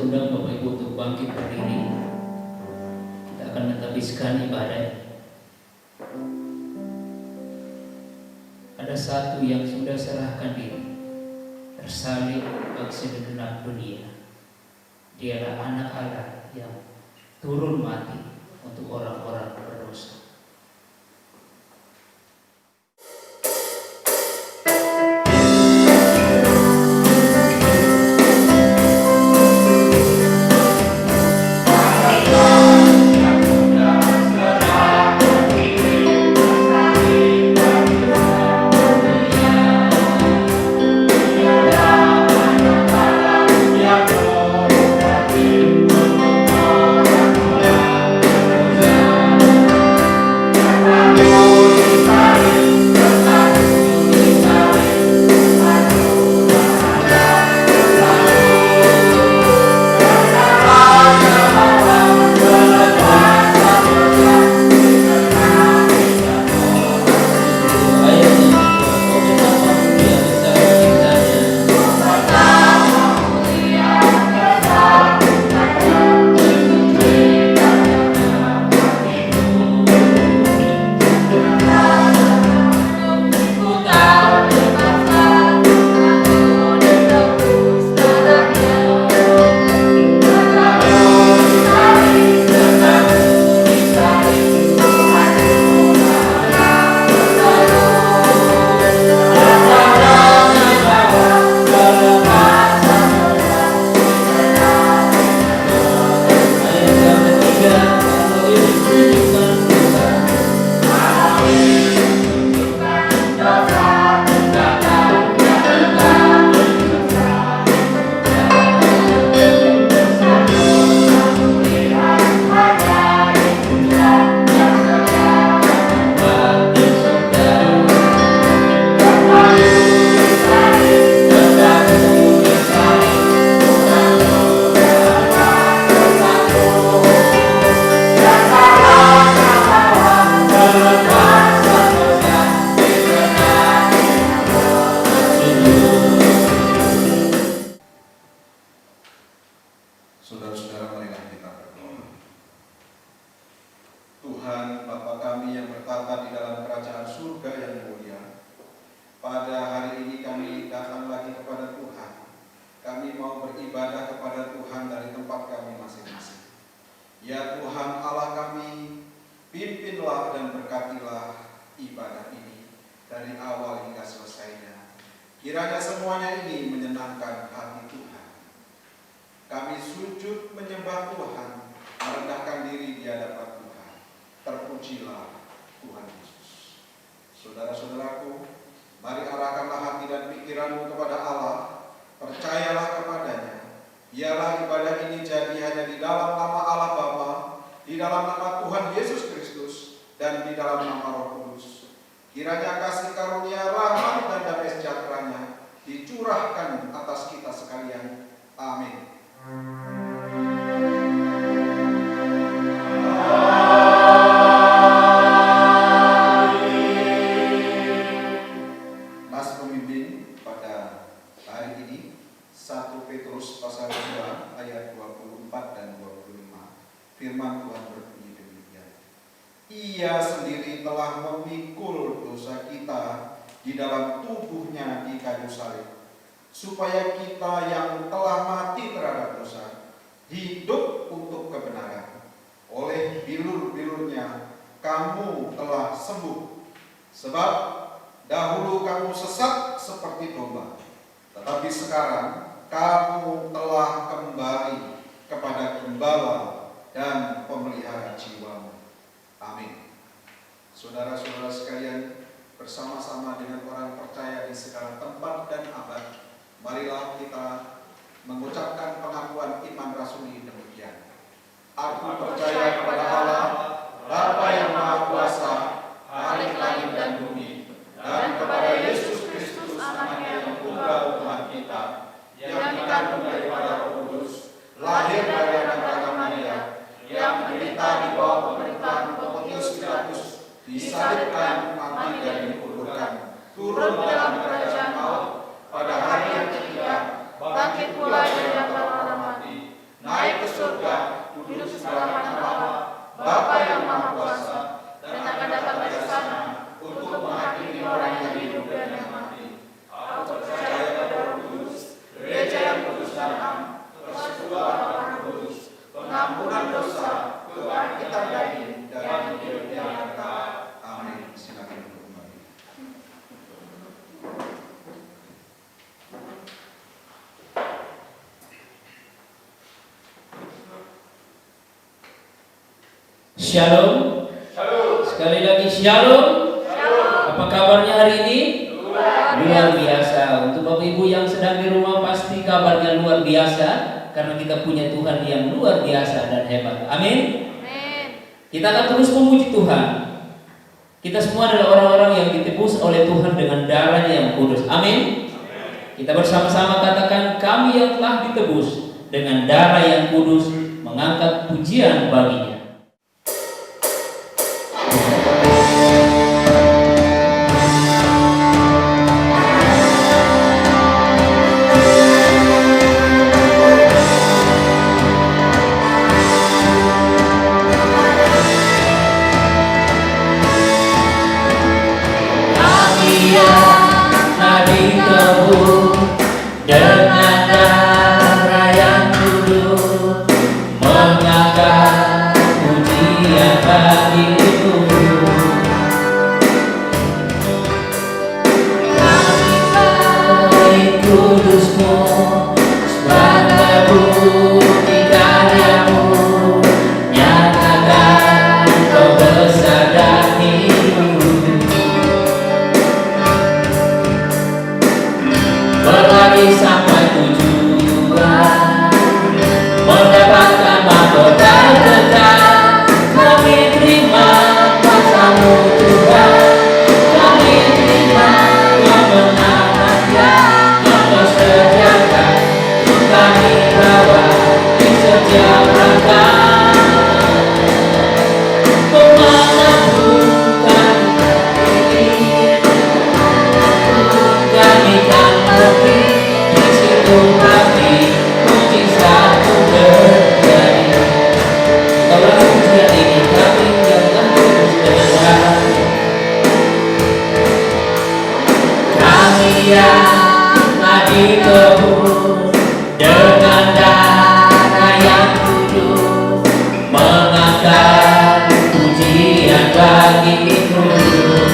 undang Bapak Ibu untuk bangkit berdiri. Kita akan menghabiskan ibadah. Ada satu yang sudah serahkan diri, tersalib bagi segenap dunia. Dialah anak Allah yang turun mati untuk orang-orang berdosa. Saudara-saudara, marilah kita berdoa. Tuhan Bapa kami yang bertata di dalam kerajaan surga yang mulia, pada hari ini kami datang lagi kepada Tuhan. Kami mau beribadah kepada Tuhan dari tempat kami masing-masing. Ya Tuhan Allah kami, pimpinlah dan berkatilah ibadah ini dari awal hingga selesainya. Kiranya semuanya ini menyenangkan hati Tuhan. Kami sujud menyembah Tuhan, merendahkan diri di hadapan Tuhan. Terpujilah Tuhan Yesus. Saudara-saudaraku, mari arahkanlah hati dan pikiranmu kepada Allah. Percayalah kepadanya. Biarlah ibadah ini jadi hanya di dalam nama Allah Bapa, di dalam nama Tuhan Yesus Kristus, dan di dalam nama Roh Kudus. Kiranya kasih karunia, rahmat dan damai sejahteranya dicurahkan atas kita sekalian. Amin. Mas pemimpin pada hari ini 1 Petrus pasal 2 ayat 24 dan 25. Firman Tuhan berbunyi demikian. Ia sendiri telah memikul dosa kita di dalam tubuhnya di kayu salib, supaya kita yang telah mati terhadap dosa hidup untuk kebenaran. Oleh bilur-bilurnya kamu telah sembuh. Sebab dahulu kamu sesat seperti domba, tetapi sekarang kamu telah kembali kepada Gembala dan pemelihara jiwamu. Amin. Saudara-saudara sekalian, bersama-sama dengan orang percaya di segala tempat dan abad, marilah kita mengucapkan pengakuan iman rasuli demikian. Aku percaya kepada Allah, Bapa yang Maha Kuasa, Khalik langit dan bumi, dan kepada Yesus Kristus, Anaknya yang tunggal Tuhan kita, yang dikandung daripada Roh Kudus, lahir dari anak Maria, yang menderita di bawah pemerintahan Pontius Pilatus, disalibkan, mati dan dikuburkan, turun dalam kerajaan maut, pada hari yang ketiga bangkit pula dari antara orang mati, Shalom. Sekali lagi shalom. Apa kabarnya hari ini? Luar biasa. Untuk Bapak Ibu yang sedang di rumah pasti kabarnya luar biasa, karena kita punya Tuhan yang luar biasa dan hebat. Amin. Kita akan terus memuji Tuhan. Kita semua adalah orang-orang yang ditebus oleh Tuhan dengan darahnya yang kudus. Amin. Kita bersama-sama katakan, kami yang telah ditebus dengan darah yang kudus mengangkat pujian baginya. Dengan darah yang kudus mengangkat pujian bagimu. Kami kudusmu, sebagai bukti karyamu, nyatakan kau besar dan hidup. Berlari sampai tujuan, mendapatkan mahkota kekal. Kami terima kuasa-Mu Tuhan, kami terima kemenangan yang Kau sediakan. Kami bawa di setiap langkah, kemanapun kami pergi, kami kan pergi, di situ pasti mujizat terjadi. Kalau pujian ini kami yang telah kudus dengan darah, kami yang telah ditebus dengan darah yang kudus mengangkat pujian bagimu.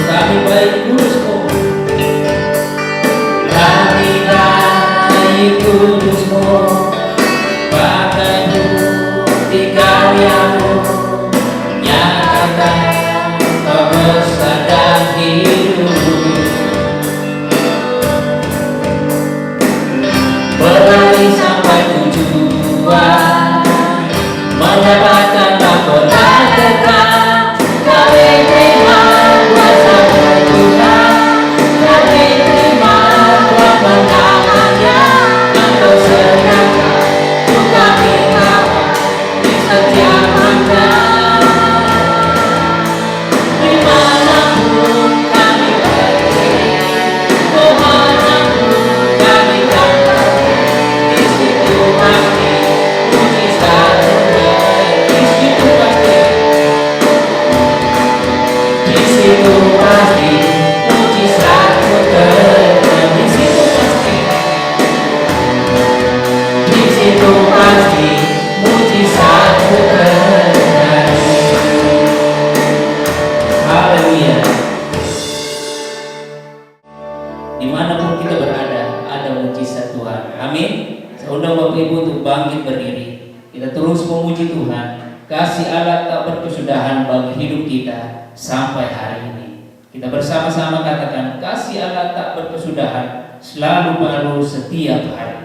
Kami baik kudusmu, kami baik kudusmu, pakai bukti karyamu, nyatakan kau besar dan hidup. Berlari sampai tujuan, mendapatkan mahkota kekal. Kami terima kuasa-Mu Tuhan, kami terima kemenangan yang Kau sediakan. Untuk kami bawa di setiap langkah, dimanapun kami pergi, kemanapun kami kan pergi, di situ pasti mujizat terjadi. Di situ pasti, di situ pasti mujizat terjadi. Di situ pasti, di situ pasti mujizat terjadi. Haleluya. Dimanapun kita berada, ada mujizat Tuhan. Amin. Saya undang Bapak Ibu untuk bangkit berdiri. Kita terus memuji Tuhan. Kasih Allah tak berkesudahan bagi hidup kita sampai hari ini. Kita bersama-sama katakan, kasih Allah tak berkesudahan, selalu baru setiap hari.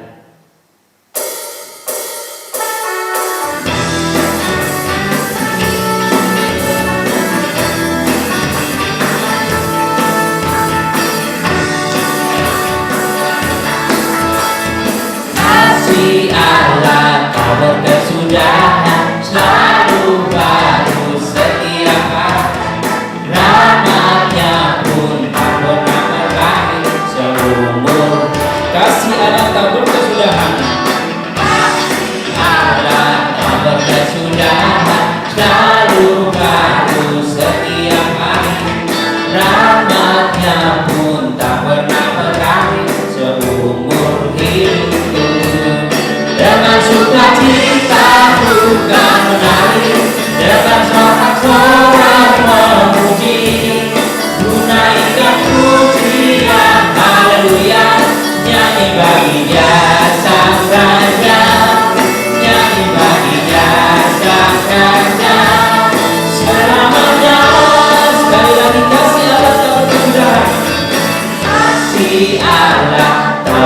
Kasih Allah tak berkesudahan, selalu baru setiap hari. Rahmat-Nya pun tak pernah berakhir seumur. Kasih Allah tak berkesudahan,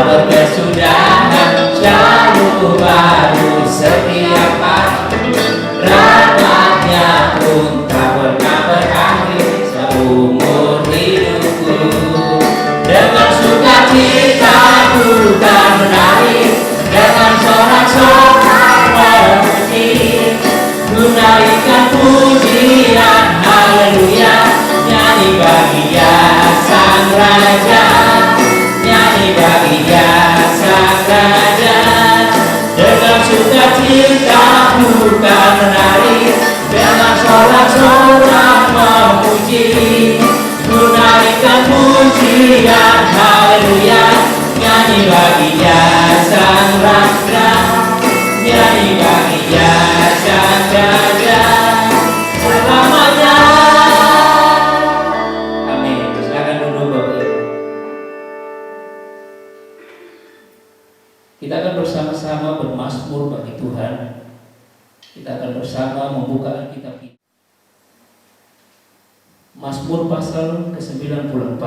berkesudahan, selalu baru setiap hari. Rahmat-Nya pun tak pernah berakhir seumur hidupku. Dengan sukacita bukan menari, dengan sorak-sorak memuji, menaikkan pujian haleluya, nyanyi bagi Dia Sang Raja, nyanyi bagi Dia Sang Raja. Dengan sukacita bukan menari, dengan sorak-sorak memuji, menaikkan pujian haleluya, nyanyi bagi Dia Sang Raja, nyanyi bagi Dia Sang Raja selamanya. Amin. Silakan duduk Bapak Ibu. Kita akan bersama-sama bermazmur bagi Tuhan. Kita akan bersama membuka Alkitab kita. Mazmur pasal ke-94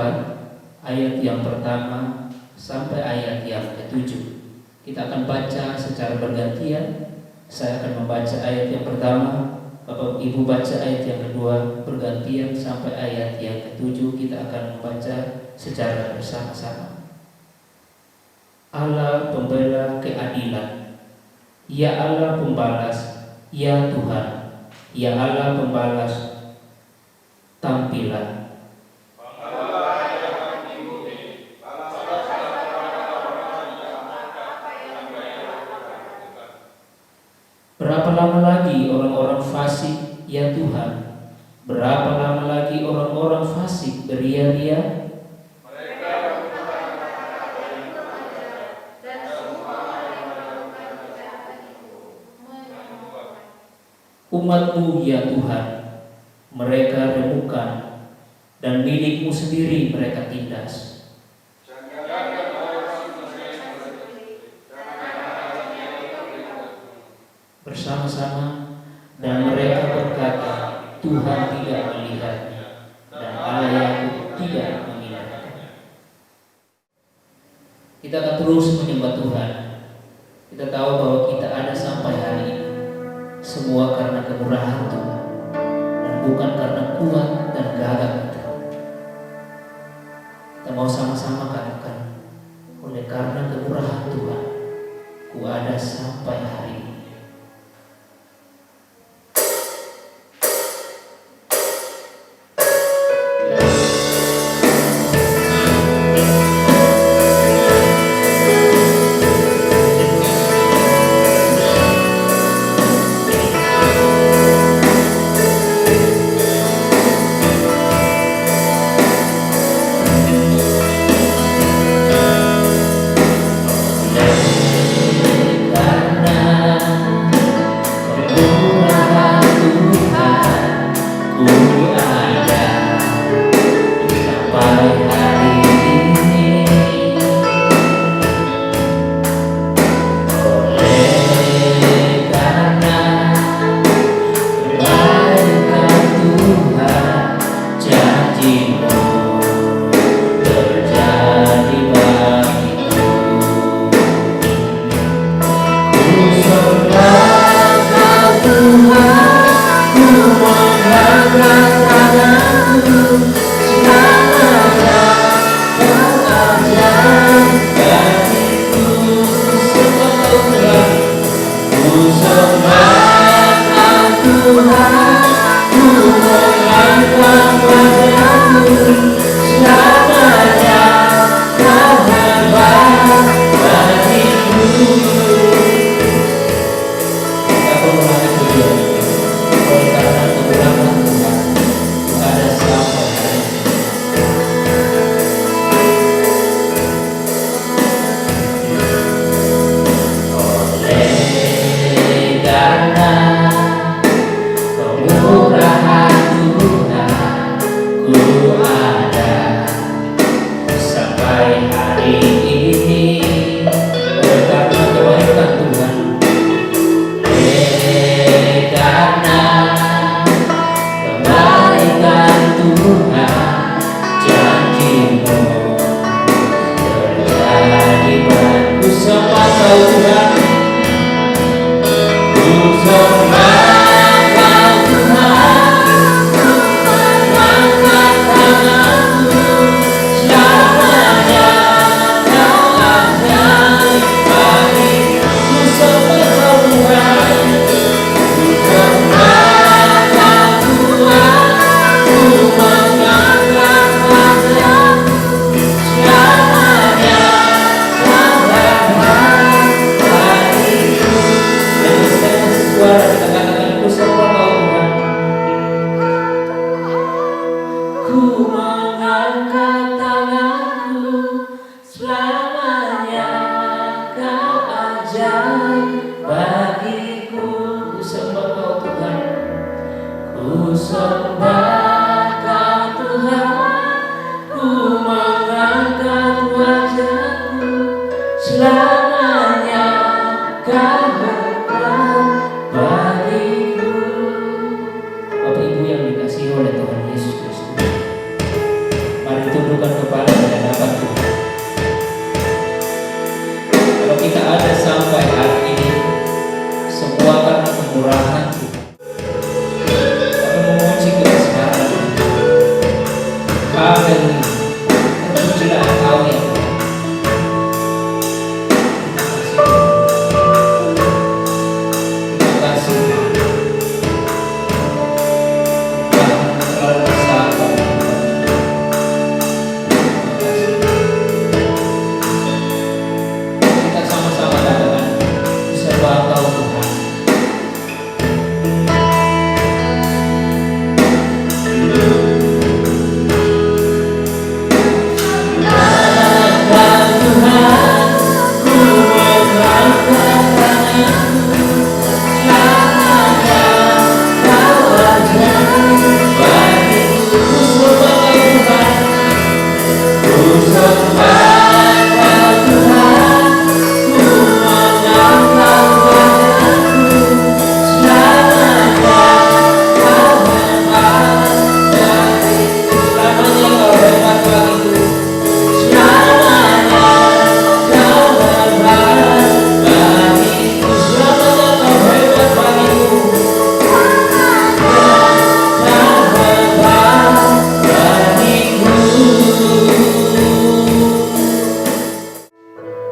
ayat yang pertama sampai ayat yang ke-7. Kita akan baca secara bergantian. Saya akan membaca ayat yang pertama, Bapak Ibu baca ayat yang kedua, bergantian sampai ayat yang ke-7. Kita akan membaca secara bersama-sama. Allah pembela keadilan, Ya Allah pembalas, Ya Tuhan, Ya Allah pembalas, tampilan. Berapa lama lagi orang-orang fasik, ya Tuhan? Berapa lama lagi orang-orang fasik beria-ria? Umat-Mu, ya Tuhan, mereka remukkan, dan milik-Mu sendiri mereka tindas. Bersama-sama, dan mereka berkata, Tuhan tidak melihatnya, dan Allahku tidak mengingatnya. Kita akan terus menyembah Tuhan. Kita tahu bahwa kita ada sampai hari ini semua karena kemurahan Tuhan, dan bukan karena kuat dan gagah kita. Kita mau sama-sama katakan, oleh karena kemurahan Tuhan, ku ada sampai hari ini. Tuhan, janji-Mu terjadi. selamanya Kau ajaib bagiku. Ku sembah Kau Tuhan, ku sembah Kau Tuhan, ku mengangkat wajahku, selamanya Kau berkat bagiku. Bapak Ibu yang dikasihi oleh Tuhan Yesus Kristus, mari tundukkan kepala di hadapan Tuhan. Kalau kita ada sampai hari ini, semua karena kemurahan Tuhan. Kami memuji kebesaran Tuhan. Haleluya. Terpujilah Engkau ya Tuhan. Terima kasih Tuhan. Tuhan terlalu besar bagi kita. Terima kasih. Kita sama-sama katakan, sembah Engkau Tuhan.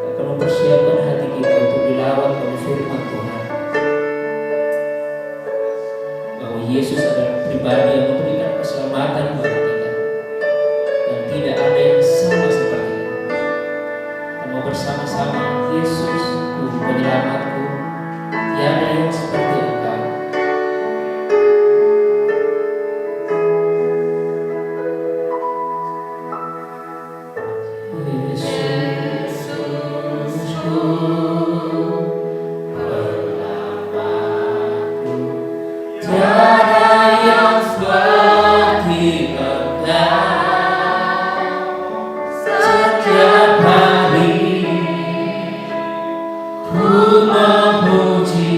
Kita mempersiapkan hati kita untuk dilawat oleh firman Tuhan, bahwa Yesus adalah pribadi yang memberikan keselamatan bagi kita, dan tidak ada yang sama seperti itu. Kita mau bersama-sama, Yesusku penyelamatku, tiada yang seperti Engkau. Yesusku penyelamatku, tiada yang seperti Engkau. Setiap hari ku memuji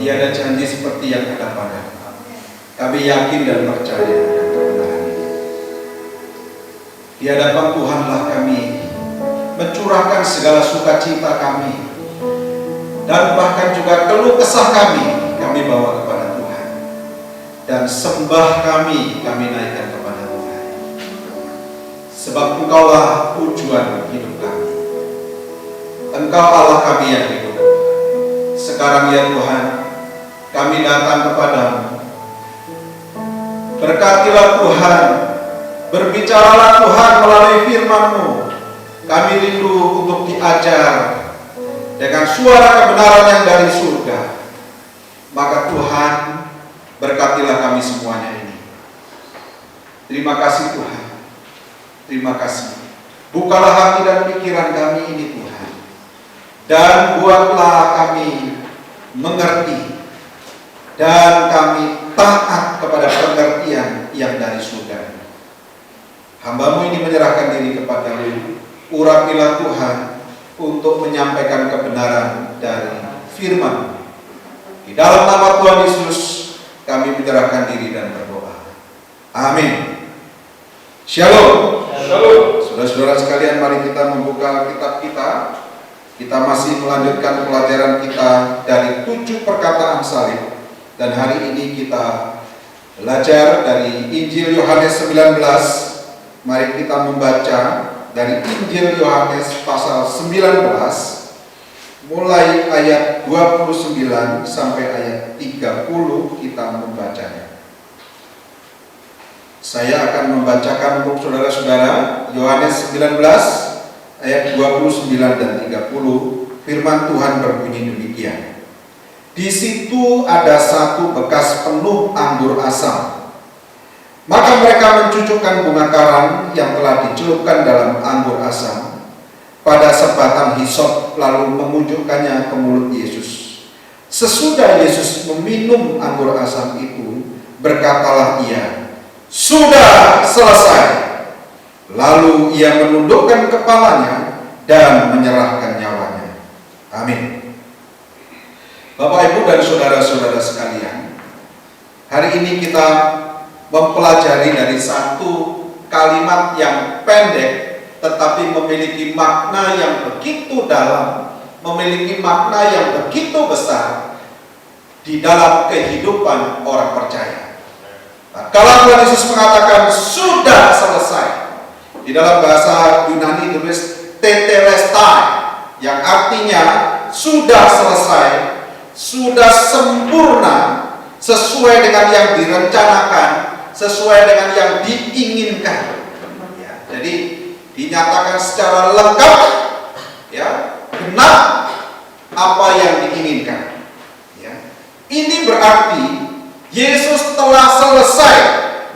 tiada janji seperti yang ada padamu. Kami yakin dan percaya akan kebenaran ini. Di hadapan Tuhanlah kami mencurahkan segala sukacita kami, dan bahkan juga keluh kesah kami bawa kepada Tuhan, dan sembah kami naikkan kepada Tuhan. Sebab Engkaulah tujuan hidup kami. Engkau Allah kami yang hidup. Sekarang ya Tuhan, kami datang kepadamu. Berkatilah Tuhan, berbicaralah Tuhan melalui firman-Mu. Kami rindu untuk diajar dengan suara kebenaran yang dari surga. Maka Tuhan, berkatilah kami semuanya ini. Terima kasih Tuhan. Terima kasih. Bukalah hati dan pikiran kami ini Tuhan. Dan buatlah kami mengerti. Dan kami taat kepada pengertian yang dari surga. Hamba-Mu ini menyerahkan diri kepada-Mu. Urapilah Tuhan untuk menyampaikan kebenaran dari firman. Di dalam nama Tuhan Yesus kami menyerahkan diri dan berdoa. Amin. Shalom. Shalom. Saudara-saudara sekalian, mari kita membuka kitab kita. Kita masih melanjutkan pelajaran kita dari 7 perkataan salib. Dan hari ini kita belajar dari Injil Yohanes 19. Mari kita membaca dari Injil Yohanes pasal 19 mulai ayat 29 sampai ayat 30 kita membacanya. Saya akan membacakan untuk saudara-saudara Yohanes 19 ayat 29 dan 30. Firman Tuhan berbunyi demikian. Di situ ada satu bekas penuh anggur asam. Maka mereka mencucukkan bunga karang yang telah dicelupkan dalam anggur asam pada sebatang hisop, lalu mengunjukkannya ke mulut Yesus. Sesudah Yesus meminum anggur asam itu, berkatalah ia, "Sudah selesai." Lalu ia menundukkan kepalanya dan menyerahkan nyawanya. Amin. Bapak, Ibu, dan saudara-saudara sekalian, hari ini kita mempelajari dari satu kalimat yang pendek tetapi memiliki makna yang begitu dalam, memiliki makna yang begitu besar di dalam kehidupan orang percaya. Nah, kalau Tuhan Yesus mengatakan sudah selesai, di dalam bahasa Yunani tulis tetelestai, yang artinya sudah selesai, sudah sempurna, sesuai dengan yang direncanakan, sesuai dengan yang diinginkan. Ya, jadi dinyatakan secara lengkap, ya, benar apa yang diinginkan. Ya. Ini berarti Yesus telah selesai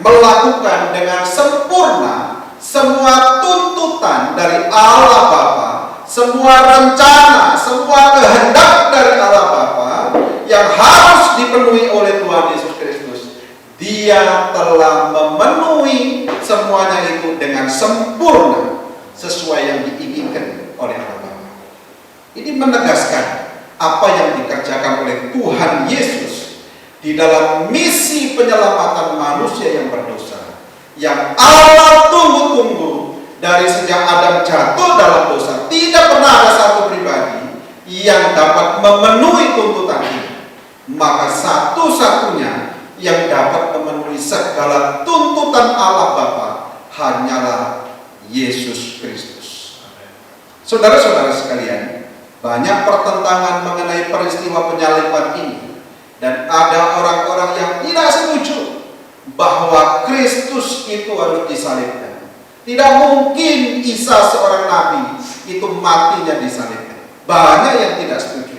melakukan dengan sempurna semua tuntutan dari Allah Bapa, semua rencana, semua kehendak dari Allah Bapa yang harus dipenuhi oleh Tuhan Yesus Kristus. Dia telah memenuhi semuanya itu dengan sempurna sesuai yang diinginkan oleh Allah Bapa. Ini menegaskan apa yang dikerjakan oleh Tuhan Yesus di dalam misi penyelamatan manusia yang berdosa, yang Allah tunggu-tunggu dari sejak Adam jatuh dalam dosa. Tidak pernah ada satu pribadi yang dapat memenuhi tuntutan ini. Maka satu-satunya yang dapat memenuhi segala tuntutan Allah Bapa hanyalah Yesus Kristus. Saudara-saudara sekalian, banyak pertentangan mengenai peristiwa penyaliban ini, dan ada orang-orang yang tidak setuju bahwa Kristus itu harus disalibkan. Tidak mungkin Isa seorang nabi itu matinya disalibkan. Banyak yang tidak setuju.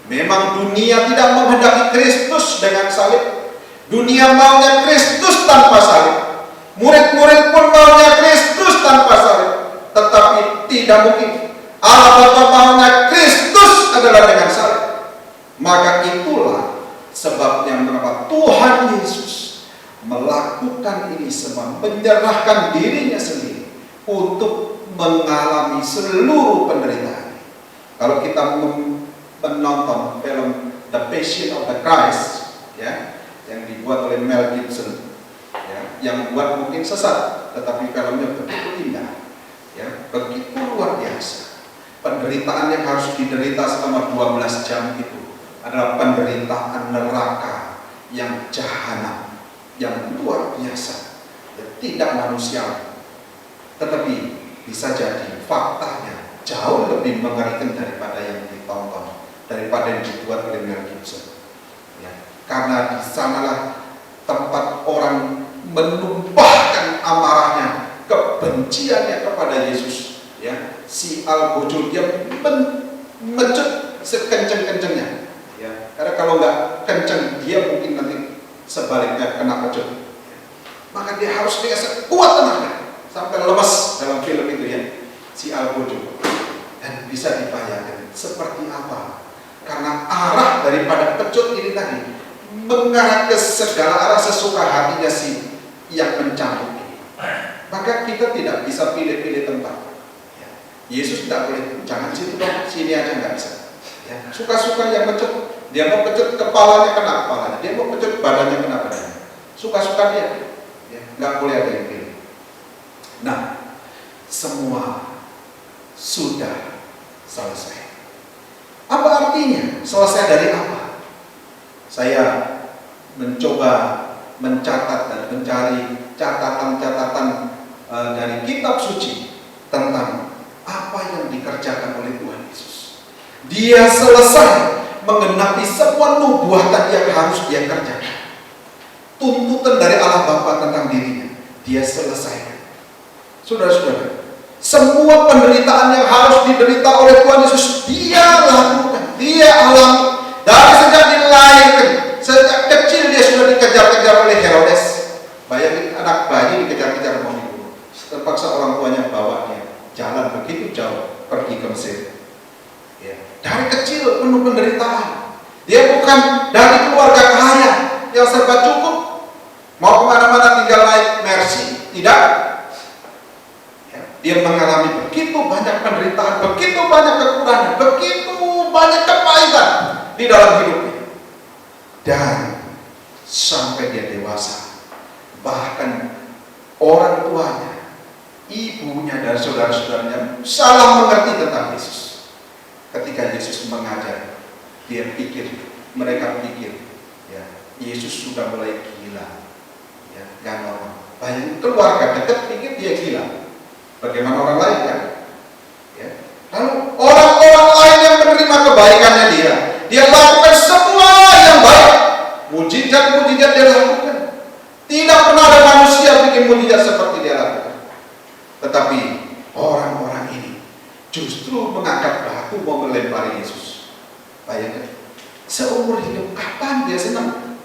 Memang dunia tidak menghendaki Kristus dengan salib. Dunia maunya Kristus tanpa salib. Murid-murid pun maunya Kristus tanpa salib. Tetapi tidak mungkin. Allah Bapa maunya Kristus adalah dengan salib. Maka itulah sebabnya mengapa Tuhan Yesus melakukan ini semua, menyerahkan dirinya sendiri untuk mengalami seluruh penderitaan. Kalau kita menonton film The Passion of the Christ, ya, yang dibuat oleh Mel Gibson, ya, yang buat mungkin sesat, tetapi filmnya begitu indah, ya, begitu luar biasa. Penderitaan yang harus diderita selama 12 jam itu adalah penderitaan neraka yang jahanam, yang luar biasa, ya, tidak manusiawi. Tetapi bisa jadi faktanya jauh lebih mengerikan daripada yang ditonton, daripada yang dibuat oleh Mel Gibson, ya. Karena di sanalah tempat orang menumpahkan amarahnya, kebenciannya kepada Yesus, ya. Si Al-Bojol dia mencut sekenceng-kencengnya, ya. Karena kalau nggak kenceng dia mungkin nanti sebaliknya kena pecut, maka dia harus dengan sekuat tenaga sampai lemas dalam film itu, ya, si Al-Bojol. Dan bisa dibayangkan seperti apa, karena arah daripada pecut ini tadi mengarah ke segala arah sesuka hatinya si yang mencambuk ini. Maka kita tidak bisa pilih-pilih tempat, ya. Yesus tidak boleh, jangan situ dong, sini aja nggak bisa, ya. Suka-suka yang pecut, dia mau pecut kepalanya kena kepalanya, dia mau pecut badannya kena badannya, suka-suka dia, ya. Nggak boleh ada yang pilih. Nah, semua sudah selesai. Apa artinya? Selesai dari apa? Saya mencoba mencatat dan mencari catatan-catatan dari kitab suci tentang apa yang dikerjakan oleh Tuhan Yesus. Dia selesai menggenapi semua nubuatan yang harus dia kerjakan. Tuntutan dari Allah Bapa tentang dirinya, dia selesaikan. Saudara-saudara, semua penderitaan yang harus diderita oleh Tuhan Yesus dia lakukan, dia alami. Dari sejak dilahirkan, sejak kecil dia sudah dikejar-kejar oleh Herodes. Bayangin anak bayi dikejar-kejar mau dibunuh. Terpaksa orang tuanya bawa dia jalan begitu jauh pergi ke Mesir. Ya. Dari kecil penuh penderitaan. Dia bukan dari keluarga kaya yang serba cukup, mau kemana-mana tinggal naik Mercy, tidak. Dia mengalami begitu banyak penderitaan, begitu banyak kekurangan, begitu banyak kepahitan di dalam hidupnya. Dan sampai dia dewasa, bahkan orang tuanya, ibunya dan saudara-saudaranya salah mengerti tentang Yesus. Ketika Yesus mengajar, dia pikir, mereka pikir, ya, Yesus sudah mulai gila, ya, gak normal. Bayangin keluarga dekat pikir dia gila. Bagaimana orang lain, kan? Ya. Lalu orang-orang lain yang menerima kebaikannya dia lakukan semua yang baik. Mujizat-mujizat dia lakukan. Tidak pernah ada manusia bikin mujizat seperti dia lakukan. Tetapi orang-orang ini justru mengangkat batu mau melempari Yesus. Bayangkan, seumur hidup kapan dia senang?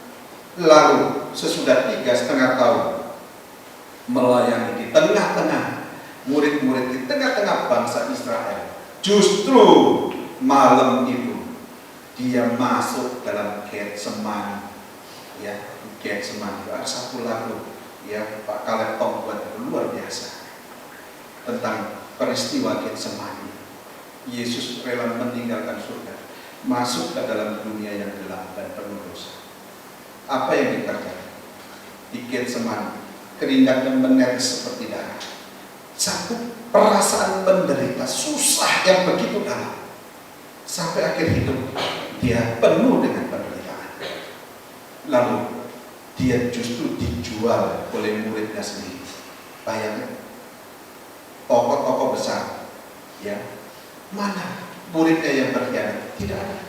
Lalu sesudah 3,5 tahun melayani di tengah-tengah murid-murid, di tengah-tengah bangsa Israel, justru malam itu dia masuk dalam Getsemani, ya, Getsemani. Ada satu lagu, ya, Pak Kaleb Tong buat itu luar biasa tentang peristiwa Getsemani. Yesus rela meninggalkan surga, masuk ke dalam dunia yang gelap dan penuh dosa. Apa yang dikerjakan di Getsemani? Keringatnya menetes seperti darah. Satu perasaan menderita, susah yang begitu dalam. Sampai akhir hidup dia penuh dengan penderitaan. Lalu dia justru dijual oleh muridnya sendiri. Bayangkan, tokoh-tokoh besar, ya, mana muridnya yang berkhianat? Tidak ada.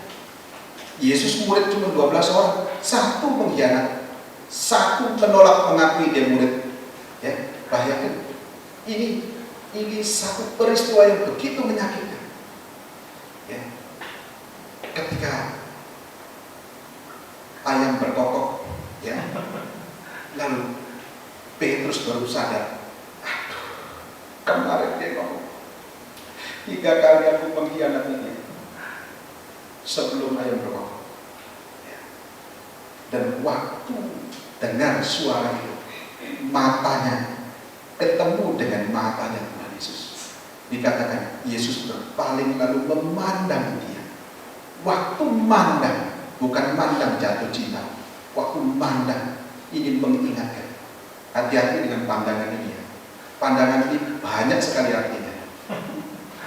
Yesus murid cuma 12 orang, satu mengkhianat, satu menolak mengakui dia murid. Ya, bayangkan. Ini satu peristiwa yang begitu menyakitkan, ya. Ketika ayam berkokok, ya, lalu Petrus baru sadar, aduh, kemarin dia ngomong 3 kali aku mengkhianati dia sebelum ayam berkokok, ya. Dan waktu dengar suara itu, matanya ketemu dengan matanya Tuhan Yesus. Dikatakan Yesus berpaling lalu memandang dia. Waktu memandang, bukan mandang jatuh cinta. Waktu mandang ingin mengingatkan, hati-hati dengan pandangan ini ya. Pandangan ini banyak sekali artinya.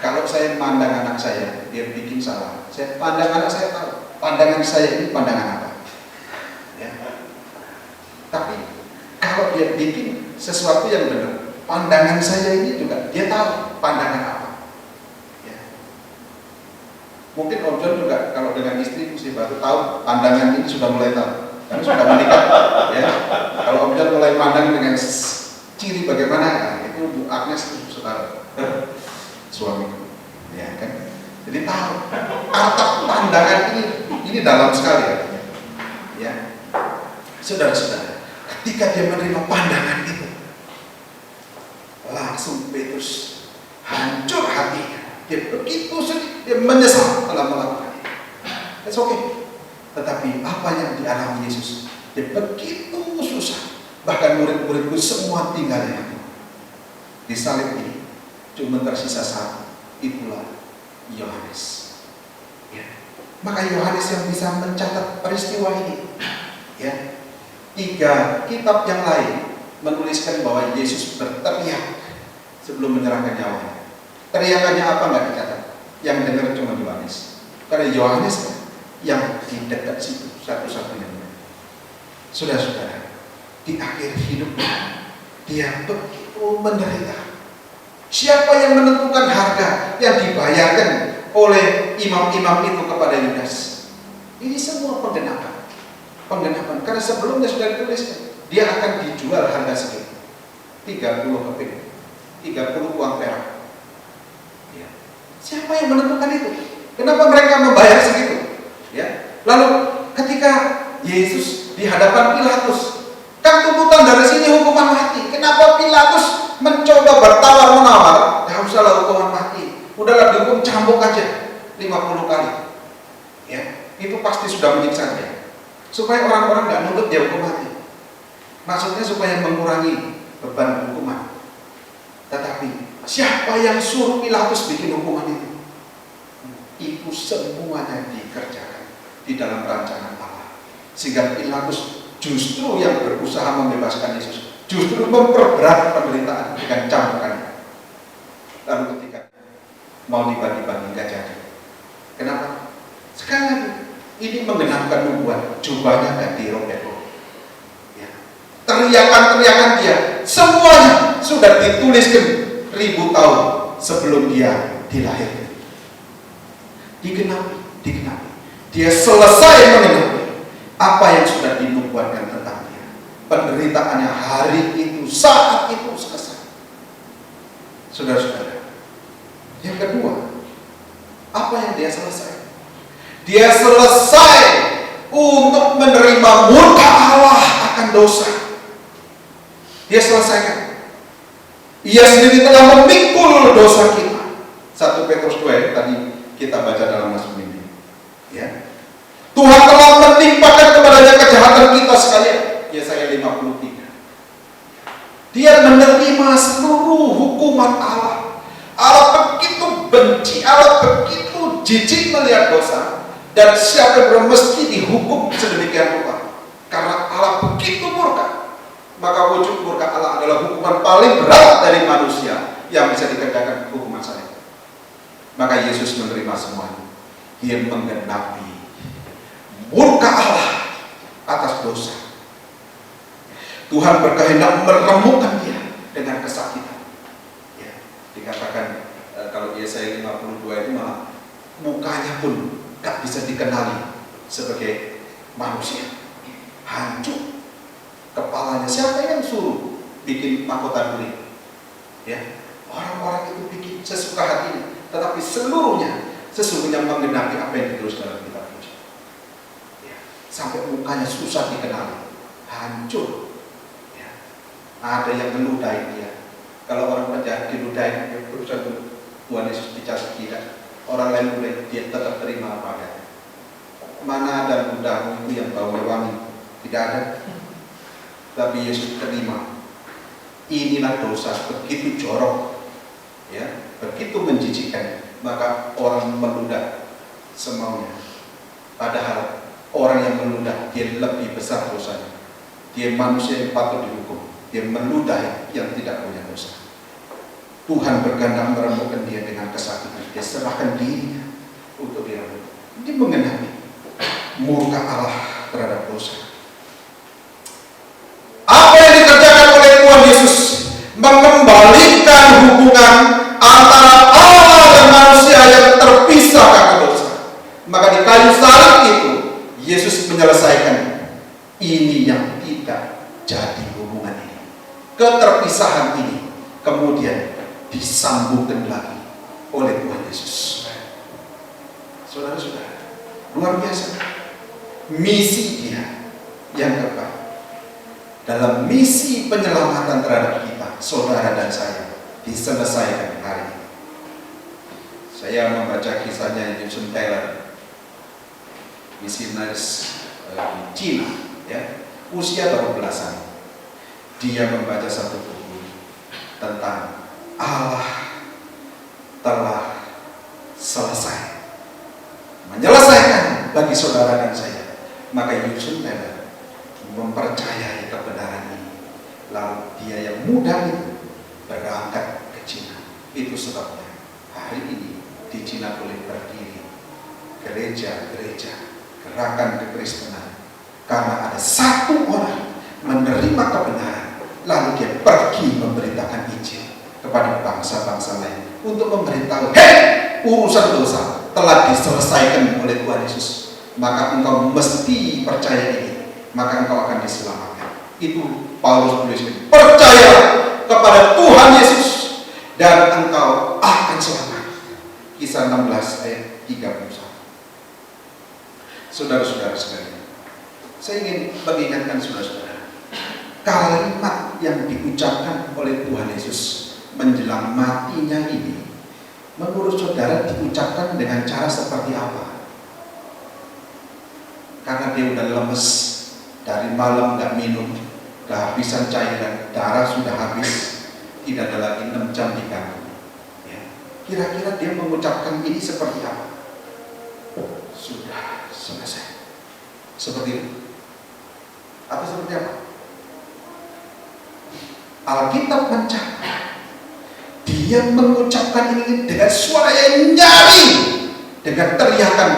Kalau saya mandang anak saya, dia bikin salah, saya pandang anak saya tahu pandangan saya ini pandangan apa. Ya. Tapi kalau dia bikin sesuatu yang benar, pandangan saya ini juga dia tahu pandangan apa. Ya. Mungkin Om John juga kalau dengan istri mesti baru tahu pandangan ini sudah mulai tahu, karena sudah menikah. Ya. Kalau Om John mulai pandang dengan ciri bagaimana, ya, itu Bu Agnes saudara suamiku, ya kan. Jadi tahu arti pandangan ini dalam sekali artinya. Ya, saudara-saudara, ketika dia menerima pandangan itu, langsung Petrus hancur hatinya. Dia begitu sedih, dia menyesal telah melakukannya. That's okay. Tetapi apa yang dialami Yesus, dia begitu susah. Bahkan murid-muridku semua tinggal di hati. Di salib ini cuma tersisa satu, itulah Yohanes. Ya. Maka Yohanes yang bisa mencatat peristiwa ini. Ya. 3 kitab yang lain menuliskan bahwa Yesus berteriak sebelum menyerahkan nyawanya. Teriakannya apa nggak dicatat? Yang dengar cuma Yohanes. Karena Yohanes yang di dekat situ satu-satunya. Saudara-saudara, di akhir hidupnya dia begitu menderita. Siapa yang menentukan harga yang dibayarkan oleh imam-imam itu kepada Yudas? Ini semua penggenapan. Karena sebelumnya sudah dituliskan, dia akan dijual harga segitu, 30 keping, 30 uang perak. Ya. Siapa yang menentukan itu? Kenapa mereka membayar segitu? Ya. Lalu ketika Yesus di hadapan Pilatus, kan tuntutan dari sini hukuman mati. Kenapa Pilatus mencoba bertawar-menawar? Gak usahlah hukuman mati, udahlah dihukum cambuk aja 50 kali. Ya, itu pasti sudah menyiksa dia. Supaya orang-orang gak nuntut dia hukum mati. Maksudnya supaya mengurangi beban hukuman. Tetapi siapa yang suruh Pilatus bikin hukuman itu? Itu semuanya dikerjakan di dalam rancangan Allah. Sehingga Pilatus justru yang berusaha membebaskan Yesus, justru memperberat penderitaan dengan cambukannya. Lalu ketika mau dibagi-bagi nggak jadi. Kenapa? Sekali lagi, ini menggenapkan nubuat, jubahnya ganti robek-robek. Ya. Teriakan-teriakan dia, semuanya sudah dituliskan 1000 tahun sebelum dia dilahirkan. Digenapi. Dia selesai mengenapi apa yang sudah dinubuatkan tentang dia. Penderitaannya hari itu, saat itu selesai. Saudara-saudara, yang kedua, apa yang dia selesai? Dia selesai untuk menerima murka Allah akan dosa. Dia selesaikan. Ia sendiri telah memikul dosa kita. 1 Petrus 2 ya, tadi kita baca dalam Mazmur ini. Ya. Tuhan telah menimpakan kepadanya kejahatan kita sekalian. Yesaya 53. Dia menerima seluruh hukuman Allah. Allah begitu benci, Allah begitu jijik melihat dosa. Dan siapa yang mesti dihukum sedemikian rupa. Karena Allah begitu murka. Maka wujud murka Allah adalah hukuman paling berat dari manusia yang bisa dikerjakan hukuman salib. Maka Yesus menerima semuanya. Dia menggenapi murka Allah atas dosa. Tuhan berkehendak meremukkan dia dengan kesakitan. Ya, dikatakan kalau Yesaya 52 itu malah mukanya pun gak bisa dikenali sebagai manusia. Hancur kepalanya. Siapa yang suruh bikin mahkota duri? Ya, orang-orang itu bikin sesuka hatinya, tetapi seluruhnya sesungguhnya menggenapi apa yang ditulis dalam kitab suci. Ya, sampai mukanya susah dikenali, hancur. Ya, ada yang meludahi dia. Kalau orang penjahat diludahi, dia berusaha Tuhan Yesus bicara tidak. Orang lain boleh, dia tetap terima apa adanya. Mana ada ludahmu itu yang bau wangi? Tidak ada. Tapi Yesus terima. Inilah dosa begitu jorok, ya, begitu menjijikkan. Maka orang meludah semaunya. Padahal Orang yang meludah, dia lebih besar dosanya. Dia manusia yang patut dihukum. Dia meludahi yang tidak punya dosa. Tuhan berkehendak meremukkan dia dengan kesakitan. Dia serahkan dirinya untuk diremuk. Dia mengenali murka Allah terhadap dosa. Apa yang dikerjakan oleh Tuhan Yesus? Mengembalikan hubungan antara Allah dan manusia yang terpisah karena dosa. Maka di kayu salib itu Yesus menyelesaikan ini yang tidak jadi hubungan ini. Keterpisahan ini kemudian disambungkan lagi oleh Tuhan Yesus. Saudara-saudara, luar biasa misi dia yang keempat. Dalam misi penyelamatan terhadap kita, saudara dan saya, diselesaikan hari ini. Saya membaca kisahnya Hudson Taylor, misionaris di Cina, ya, usia baru belasan. Dia membaca satu buku tentang Allah telah selesai menyelesaikan bagi saudara dan saya. Maka Hudson Taylor mempercayai kebenaran ini. Lalu dia yang muda itu berangkat ke Cina. Itu sebabnya hari ini di Cina boleh berdiri gereja-gereja gerakan kekristenan, karena ada satu orang menerima kebenaran lalu dia pergi memberitakan Injil kepada bangsa-bangsa lain untuk memberitahu, hei, urusan dosa telah diselesaikan oleh Tuhan Yesus, maka engkau mesti percaya ini, maka engkau akan diselamatkan. Itu Paulus tulis, percaya kepada Tuhan Yesus dan engkau akan selamat. Kisah 16 ayat 31. Saudara-saudara sekalian, saya ingin mengingatkan saudara-saudara, kalimat yang diucapkan oleh Tuhan Yesus menjelang matinya ini, menurut saudara diucapkan dengan cara seperti apa? Karena dia udah lemes, dari malam gak minum, kehabisan cairan, darah sudah habis, tidak ada lagi 6 jam di kandung. Ya. Kira-kira dia mengucapkan ini seperti apa? Sudah selesai. Seperti itu. Atau seperti apa? Alkitab mencatat dia mengucapkan ini dengan suara yang nyaring, dengan teriakan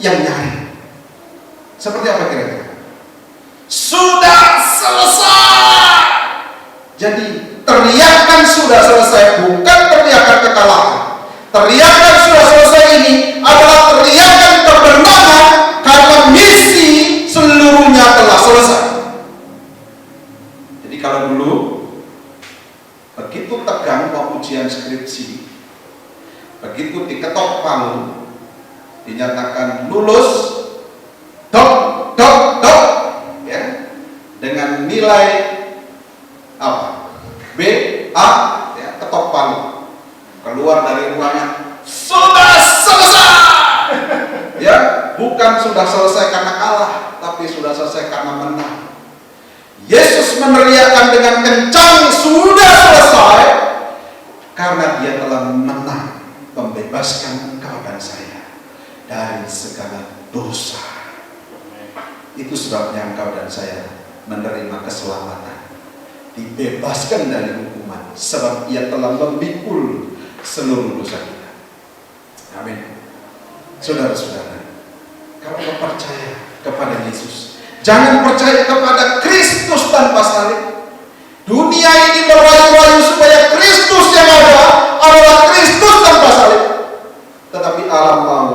yang nyaring. Seperti apa kira-kira? Sudah selesai. Jadi teriakan sudah selesai bukan teriakan kekalahan. Teriakan sudah selesai ini adalah teriakan kemenangan karena misi seluruhnya telah selesai. Jadi kalau dulu begitu tegang mau ujian skripsi, begitu diketok palu, dinyatakan lulus, dok, ya, dengan nilai apa? B, A, ya, ketok palu. Keluar dari ruangan, sudah selesai. Ya, bukan sudah selesai karena kalah, tapi sudah selesai karena menang. Yesus meneriakkan dengan kencang, sudah selesai, karena dia telah menang, membebaskan engkau dan saya dari segala dosa. Itu sebabnya engkau dan saya menerima keselamatan, dibebaskan dari hukuman, sebab ia telah memikul seluruh dosa kita. Amin. Saudara-saudara, kalau kau percaya kepada Yesus, jangan percaya kepada Kristus tanpa salib. Dunia ini merayu-rayu supaya Kristus yang ada adalah Kristus tanpa salib. Tetapi Allah mau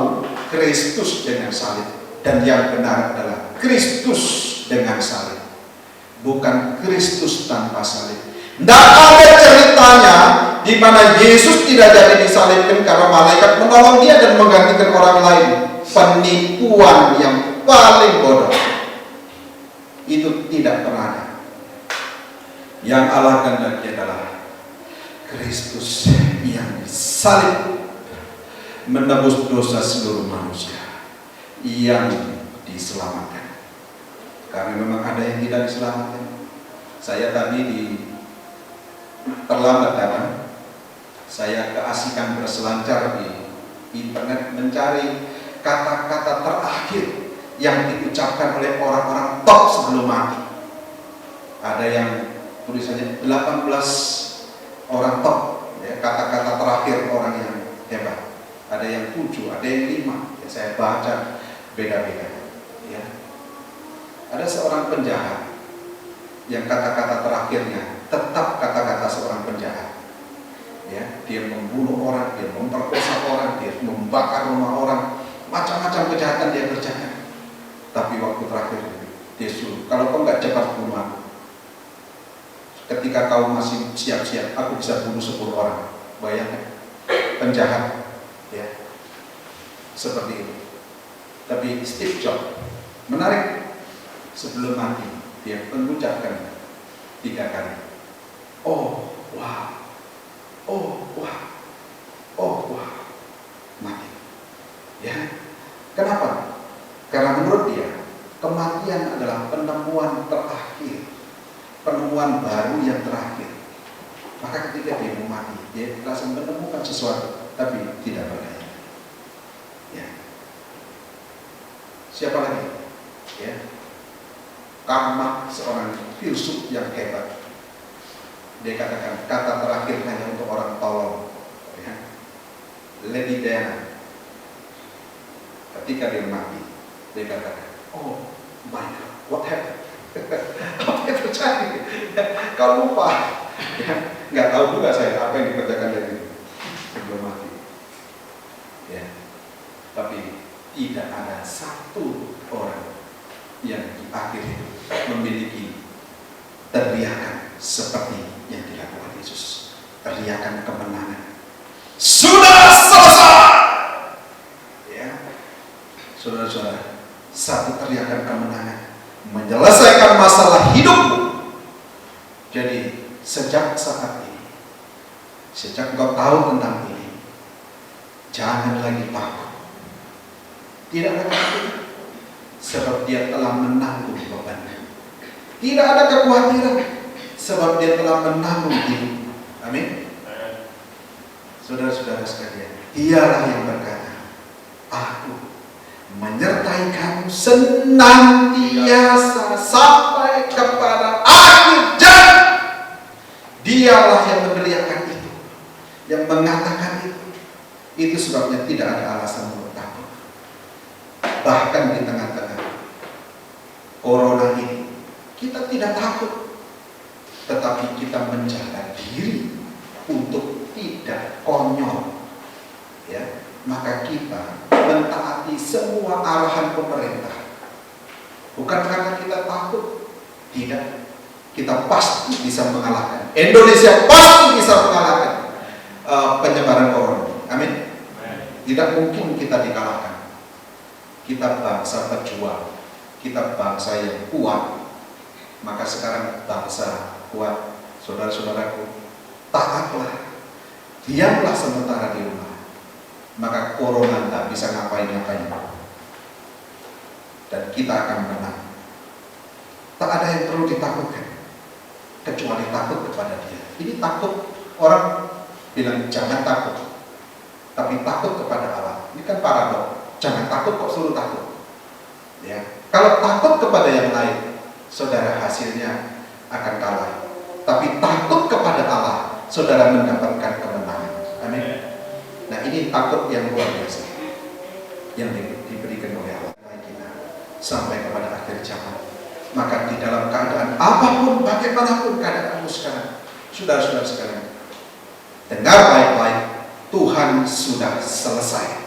Kristus dengan salib, dan yang benar adalah Kristus dengan salib, bukan Kristus tanpa salib. Tidak ada ceritanya di mana Yesus tidak jadi disalibkan karena malaikat menolong dia dan menggantikan orang lain. Penipuan yang paling bodoh. Itu tidak pernah ada. Yang Allah kehendaki adalah Kristus yang disalib menebus dosa seluruh manusia yang diselamatkan. Karena memang ada yang tidak diselamatkan. Saya tadi terlambat datang. Saya keasikan berselancar di internet mencari kata-kata terakhir yang diucapkan oleh orang-orang top sebelum mati. Ada yang tulisannya 18 orang top, ya, kata-kata terakhir orang yang hebat. Ada yang 7, ada yang 5. Ya, saya baca beda-beda. Ya. Ada seorang penjahat yang kata-kata terakhirnya tetap kata-kata seorang penjahat. Ya, dia membunuh orang, dia memperkosa orang, dia membakar rumah orang, macam-macam kejahatan dia kerjakan. Tapi waktu terakhir dia suruh, kalau kau nggak cepat bunuh aku, ketika kau masih siap-siap, aku bisa bunuh 10 orang. Bayangkan, penjahat, ya, seperti itu. Tapi Steve Jobs menarik, sebelum mati dia mengucapkan 3 kali, oh wow, oh wah, oh wah, mati. Ya, kenapa? Karena menurut dia kematian adalah penemuan terakhir, penemuan baru yang terakhir. Maka ketika dia mau mati, dia langsung menemukan sesuatu, tapi tidak berdaya. Ya. Siapa lagi? Ya. Karma, seorang filsuf yang hebat. Dia katakan kata terakhir hanya untuk orang tolol. Ya. Lady Diana, ketika dia mati, dia katakan, oh my God, what happened? Apa yang terjadi? Kau lupa? Ya, nggak tahu juga saya apa yang dikerjakan dari sebelum mati. Ya, tapi tidak ada satu orang yang di akhir itu memiliki teriakan seperti yang dilakukan Yesus, teriakan kemenangan. Sudah selesai. Ya, saudara-saudara, satu teriakan kemenangan menyelesaikan masalah hidupmu. Jadi sejak saat ini, sejak engkau tahu tentang ini, jangan lagi takut. Tidak ada takut, sebab dia telah menanggung bebanmu. Tidak ada kekhawatiran, sebab dia telah menanggung hidupmu. Amin. Saudara-saudara sekalian, dialah yang berkata, aku menyertai kamu senantiasa sampai kepada akhir zaman. Dialah yang meneriakkan itu, yang mengatakan itu. Itu sebabnya tidak ada alasan untuk takut. Bahkan di tengah-tengah corona ini, kita tidak takut, tetapi kita menjaga diri untuk tidak konyol. Ya, maka kita mentaati semua arahan pemerintah. Bukan karena kita takut, tidak. Kita pasti bisa mengalahkan. Indonesia pasti bisa mengalahkan penyebaran corona. Amin. Tidak mungkin kita dikalahkan. Kita bangsa pejuang, kita bangsa yang kuat. Maka sekarang bangsa kuat, saudara-saudaraku, taatlah, diamlah sementara di rumah. Maka corona tak bisa ngapain-ngapain, dan kita akan menang. Tak ada yang perlu ditakutkan kecuali takut kepada Dia. Ini takut, orang bilang jangan takut, tapi takut kepada Allah. Ini kan paradok. Jangan takut kok suruh takut. Ya, kalau takut kepada yang lain, saudara hasilnya akan kalah. Tapi takut kepada Allah, saudara mendapatkan kemenangan. Amin. Nah, ini takut yang luar biasa yang diberikan oleh Allah kita sampai kepada akhir zaman. Maka di dalam keadaan apapun, bagaimanapun keadaanmu sekarang, saudara-saudara sekalian, dengar baik-baik, Tuhan sudah selesai.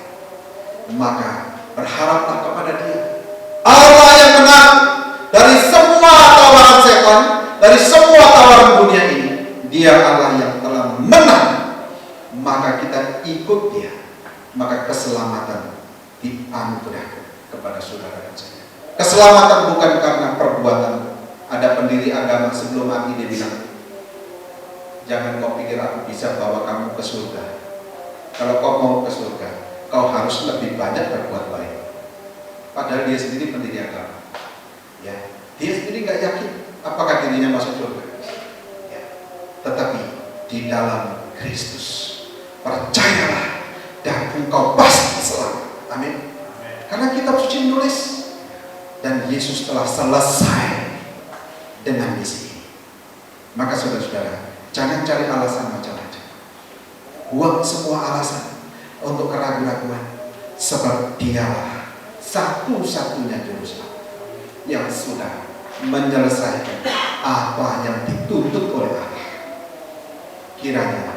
Maka berharaplah kepada Dia. Allah yang menang dari semua tawaran setan, dari semua tawaran dunia ini. Dia Allah yang telah menang. Maka kita ikut Dia. Maka keselamatan dianugerahkan kepada saudara dan saya. Keselamatan bukan karena perbuatan. Ada pendiri agama sebelum mati dia bilang, jangan kau pikir aku bisa bawa kamu ke surga. Kalau kau mau ke surga, kau harus lebih banyak berbuat baik. Padahal dia sendiri pendiri agama. Ya, dia sendiri nggak yakin apakah dirinya masuk surga. Ya. Tetapi di dalam Kristus, percayalah dan engkau pasti selamat. Amin. Karena kitab suci menulis, dan Yesus telah selesai dengan misi ini. Maka saudara-saudara, jangan cari alasan macam-macam. Buang semua alasan untuk keraguan-raguan, sebab Dialah satu-satunya juru selamat yang sudah menyelesaikan apa yang dituntut oleh Allah. Kiranya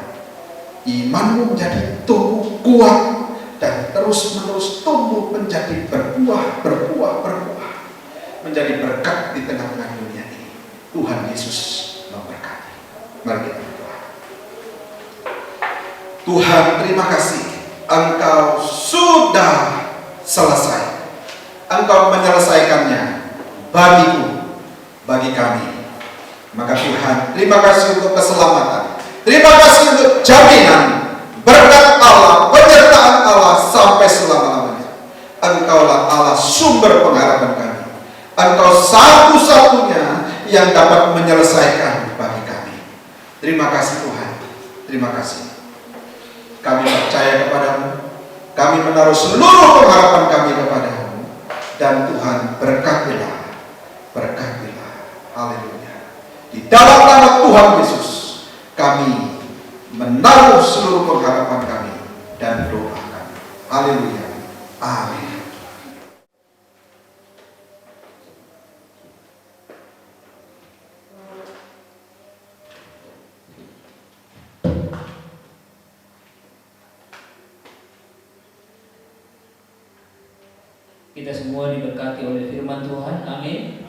imanmu menjadi tumbuh kuat dan terus-menerus tumbuh menjadi berbuah, menjadi berkat di tengah-tengah dunia ini. Tuhan Yesus memberkati. Mari kita berdoa. Tuhan, terima kasih, Engkau sudah selesai. Engkau menyelesaikannya bagiku, bagi kami. Maka Tuhan, terima kasih untuk keselamatan. Terima kasih untuk jaminan berkat Allah, penyertaan Allah sampai selama-lamanya. Engkaulah Allah sumber pengharapan kami. Engkau satu-satunya yang dapat menyelesaikan bagi kami. Terima kasih Tuhan. Terima kasih. Kami percaya kepadamu. Kami menaruh seluruh pengharapan kami kepadamu. Dan Tuhan berkatilah. Berkatilah. Haleluya. Di dalam nama Tuhan Yesus, kami menaruh seluruh pengharapan kami dan doa kami. Haleluya. Amin. Kita semua diberkati oleh firman Tuhan. Amin.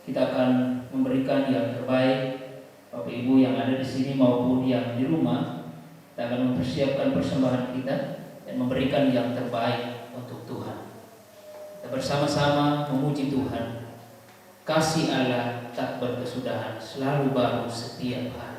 Kita akan memberikan yang terbaik. Bapak Ibu yang ada di sini maupun yang di rumah, kita akan mempersiapkan persembahan kita dan memberikan yang terbaik untuk Tuhan. Kita bersama-sama memuji Tuhan. Kasih Allah tak berkesudahan, selalu baru setiap hari.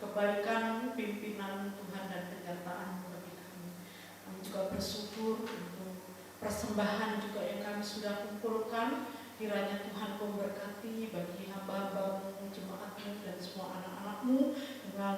Kebaikan pimpinan Tuhan dan penyertaan bagi kami. Kami juga bersyukur untuk persembahan juga yang kami sudah kumpulkan. Kiranya Tuhan kau berkati bagi hamba-hambamu, jemaatmu dan semua anak-anakmu dengan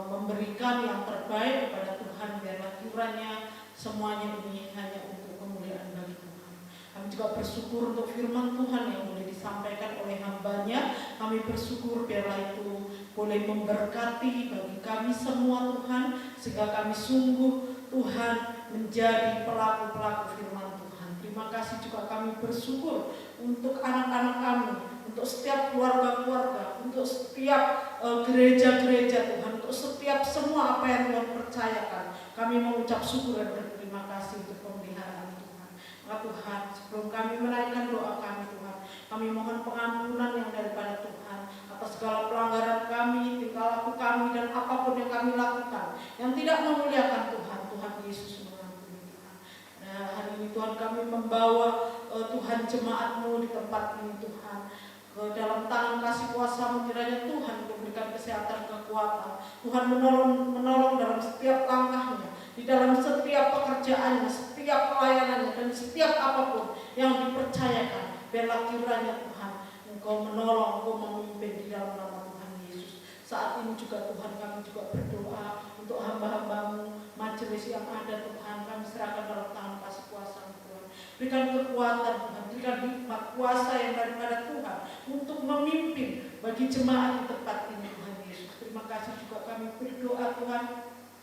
memberikan yang terbaik kepada Tuhan. Biarlah kiranya semuanya ini hanya untuk kemuliaan bagi Tuhan. Kami juga bersyukur untuk firman Tuhan yang boleh disampaikan oleh hambanya. Kami bersyukur biarlah itu boleh memberkati bagi kami semua Tuhan, sehingga kami sungguh Tuhan menjadi pelaku-pelaku firman Tuhan. Terima kasih juga kami bersyukur untuk anak-anak kami, untuk setiap keluarga-keluarga, untuk setiap gereja-gereja Tuhan, untuk setiap semua apa yang Tuhan percayakan. Kami mengucap syukur dan berterima kasih untuk pemeliharaan Tuhan. Maka Tuhan, sebelum kami menaikkan doa kami Tuhan, kami mohon pengampunan yang daripada Tuhan atas segala pelanggaran kami, tingkah laku kami, dan apapun yang kami lakukan yang tidak memuliakan Tuhan. Tuhan Yesus mengampuni Tuhan. Nah, hari ini Tuhan kami membawa Tuhan jemaat-Mu di tempat ini Tuhan, ke dalam tangan kasih kuasa-Mu. Kiranya Tuhan memberikan kesehatan, kekuatan. Tuhan menolong dalam setiap langkahnya. di dalam setiap pekerjaannya, setiap pelayanannya, dan setiap apapun yang dipercayakan. Biarlah kiranya Tuhan Engkau menolong, Engkau memimpin di dalam nama Tuhan Yesus. Saat ini juga Tuhan, kami juga berdoa untuk hamba-hamba-Mu, majelis yang ada Tuhan, kami serahkan dalam tangan kasih kuasa Tuhan. Berikan kekuatan Tuhan, berikan hikmat kuasa yang daripada Tuhan untuk memimpin bagi jemaat di tempat ini Tuhan Yesus. Terima kasih juga kami berdoa Tuhan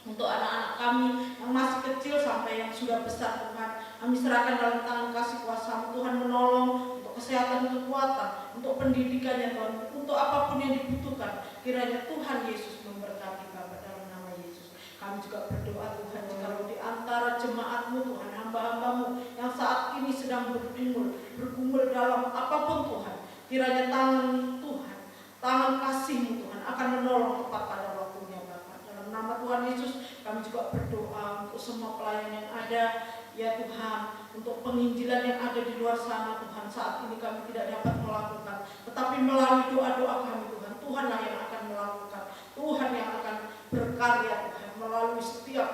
untuk anak-anak kami yang masih kecil sampai yang sudah besar Tuhan. Kami serahkan dalam tangan kasih kuasa Tuhan, menolong untuk kesehatan, kekuatan, untuk pendidikannya Tuhan, untuk apapun yang dibutuhkan. Kiranya Tuhan Yesus memberkati Bapak dalam nama Yesus. Kami juga berdoa Tuhan, jikalau di antara jemaat-Mu Tuhan, hamba-hamba-Mu yang saat ini sedang bergumul dalam apapun Tuhan, kiranya tangan Tuhan, tangan kasih-Mu Tuhan akan menolong tepat pada waktunya Bapak. Dalam nama Tuhan Yesus, kami juga berdoa untuk semua pelayan yang ada, ya Tuhan, untuk penginjilan yang ada di luar sana Tuhan. Saat ini kami tidak dapat melakukan, tetapi melalui doa-doa kami Tuhan, Tuhanlah yang akan melakukan, Tuhan yang akan berkarya Tuhan. Melalui setiap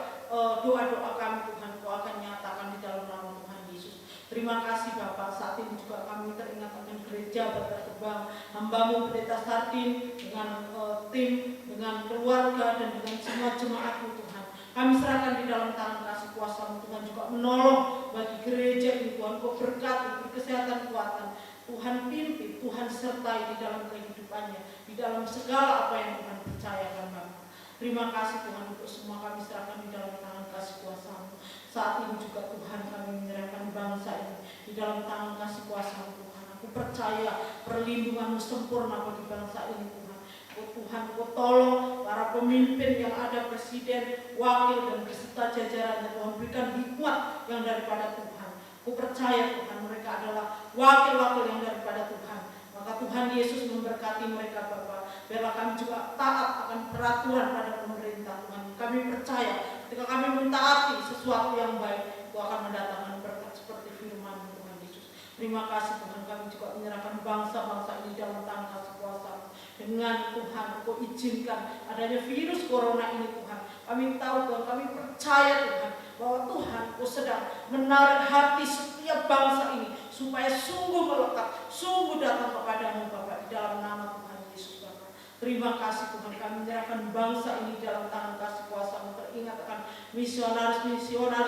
doa-doa kami Tuhan, Kau akan nyatakan di dalam nama Tuhan Yesus. Terima kasih Bapak. Saat ini juga kami teringat akan gereja Bapak Gebang, hamba-Mu Pendeta Sardin dengan tim, dengan keluarga dan dengan semua jemaat-Mu Tuhan. Kami serahkan di dalam tangan kasih kuasa-Mu Tuhan, juga menolong bagi gereja ini Tuhan. Kau berkati, beri kesehatan, kekuatan. Tuhan pimpin, Tuhan sertai di dalam kehidupannya, di dalam segala apa yang Tuhan percayakan Bapak. Terima kasih Tuhan untuk semua kami serahkan di dalam tangan kasih kuasa-Mu. Saat ini juga Tuhan kami menyerahkan bangsa ini di dalam tangan kasih kuasa-Mu Tuhan. Aku percaya perlindungan-Mu sempurna bagi bangsa ini Tuhan. Tuhan, Kau tolong para pemimpin yang ada, presiden, wakil, dan beserta jajarannya Tuhan. Berikan hikmat yang daripada Tuhan. Aku percaya Tuhan, mereka adalah wakil-wakil yang daripada Tuhan. Maka Tuhan Yesus memberkati mereka Bapa. Biarlah kami juga taat akan peraturan pada pemerintah Tuhan. Kami percaya ketika kami mentaati sesuatu yang baik, Itu akan mendatangkan berkat seperti firman Tuhan Yesus. Terima kasih Tuhan, kami juga menyerahkan bangsa-bangsa ini dalam tangan kasih kuasa. Dengan Tuhan, Kau izinkan adanya virus corona ini Tuhan. Kami tahu Tuhan, kami percaya Tuhan, bahwa Tuhan Kau sedang menarik hati setiap bangsa ini supaya sungguh melekat, sungguh datang kepadamu Bapak, di dalam nama Tuhan Yesus Bapak. Terima kasih Tuhan, kami menyerahkan bangsa ini dalam tangan kasih kuasa-Mu. Teringat akan misionaris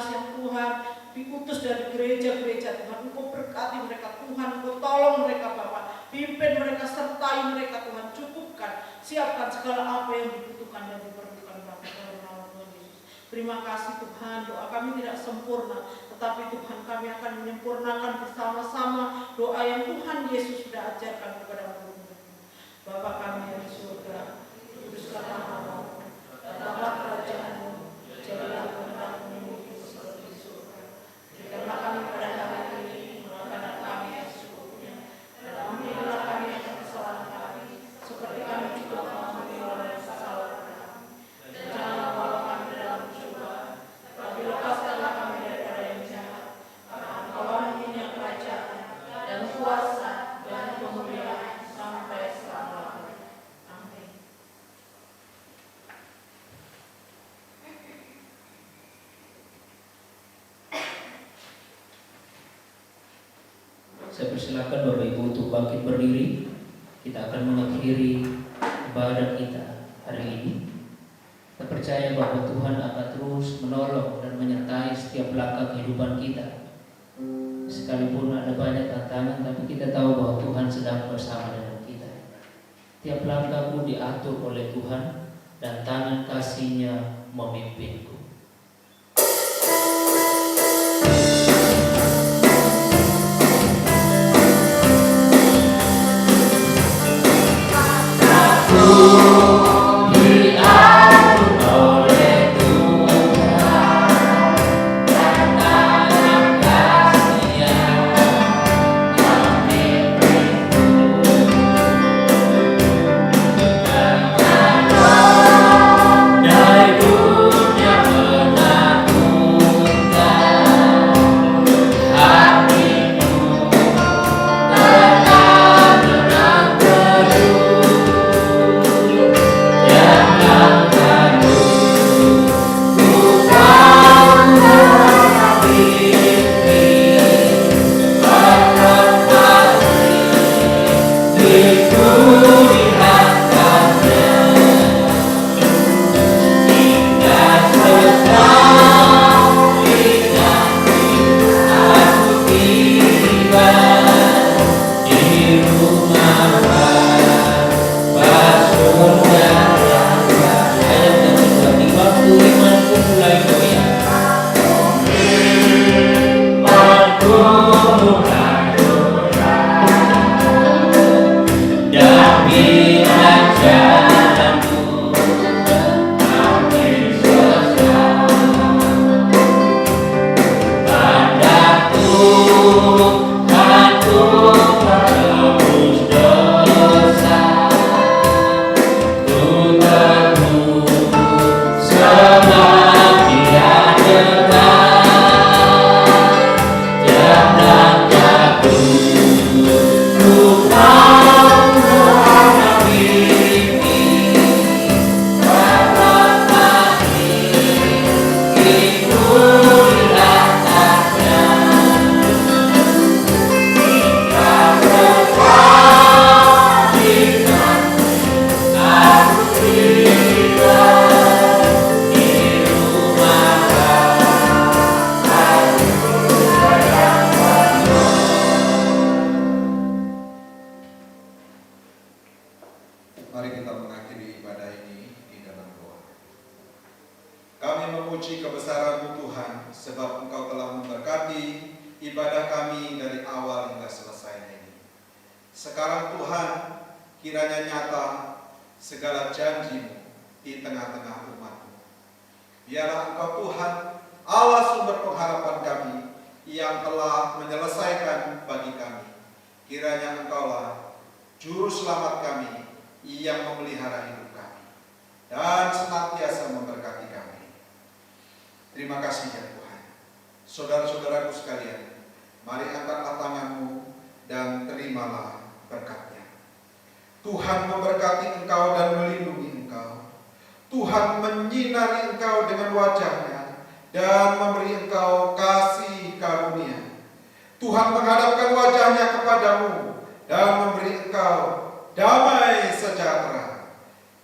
yang Tuhan diutus dari gereja-gereja Tuhan. Engkau berkati mereka Tuhan, Engkau tolong mereka Bapak, pimpin mereka, sertai mereka Tuhan, cukupkan, siapkan segala apa yang dibutuhkan dan diperlukan Bapak dalam nama Tuhan Yesus. Terima kasih Tuhan, doa kami tidak sempurna, tetapi Tuhan kami akan menyempurnakan bersama-sama doa yang Tuhan Yesus sudah ajarkan kepada kami. Bapa kami yang di surga, kuduskanlah namamu, datanglah kerajaan-Mu, jadilah kehendak-Mu seperti di surga. Berikanlah kami pada hari ini makanan kami yang secukupnya, dan ampunilah kami akan kesalahan kami, seperti kami juga mengampuni orang yang salah kepada kami. Dan janganlah bawa kami dalam pencobaan, tapi lepaskanlah kami daripada yang jahat. Karena Engkau punya kerajaan dan kuasa dan kemuliaan sampai selama-lamanya. Amin. Saya persilakan Bapak Ibu untuk bangkit berdiri. Kita akan mengakhiri ibadah kita hari ini. Kita percaya bahwa Tuhan akan terus menolong dan menyertai setiap langkah kehidupan kita. Sekalipun ada banyak tantangan, tapi kita tahu bahwa Tuhan sedang bersama dengan kita. Tiap langkahku diatur oleh Tuhan dan tangan kasih-Nya memimpinku. Dari dunia memberkati ibadah kami dari awal hingga selesai ini. Sekarang Tuhan, kiranya nyata segala janji-Mu di tengah-tengah umat-Mu. Biarlah Engkau Tuhan, Allah sumber pengharapan kami, yang telah menyelesaikan bagi kami. Kiranya Engkaulah juru selamat kami, yang memelihara hidup kami, dan senantiasa memberkati kami. Terima kasih ya Tuhan. Saudara-saudaraku sekalian, mari angkatlah tanganmu dan terimalah berkat-Nya. Tuhan memberkati engkau dan melindungi engkau. Tuhan menyinari engkau dengan wajah-Nya dan memberi engkau kasih karunia. Tuhan menghadapkan wajah-Nya kepadamu dan memberi engkau damai sejahtera.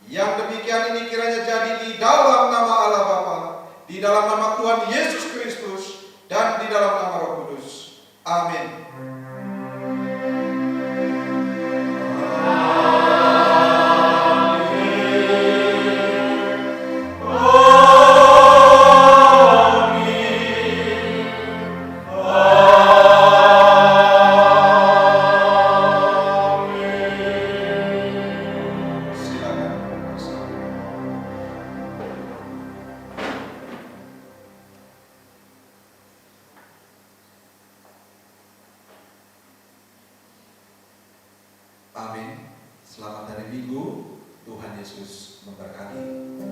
Yang demikian ini kiranya jadi di dalam nama Allah Bapa, di dalam nama Tuhan Yesus Kristus, dan di dalam nama Roh Kudus. Amin. Amin. Selamat hari Minggu. Tuhan Yesus memberkati.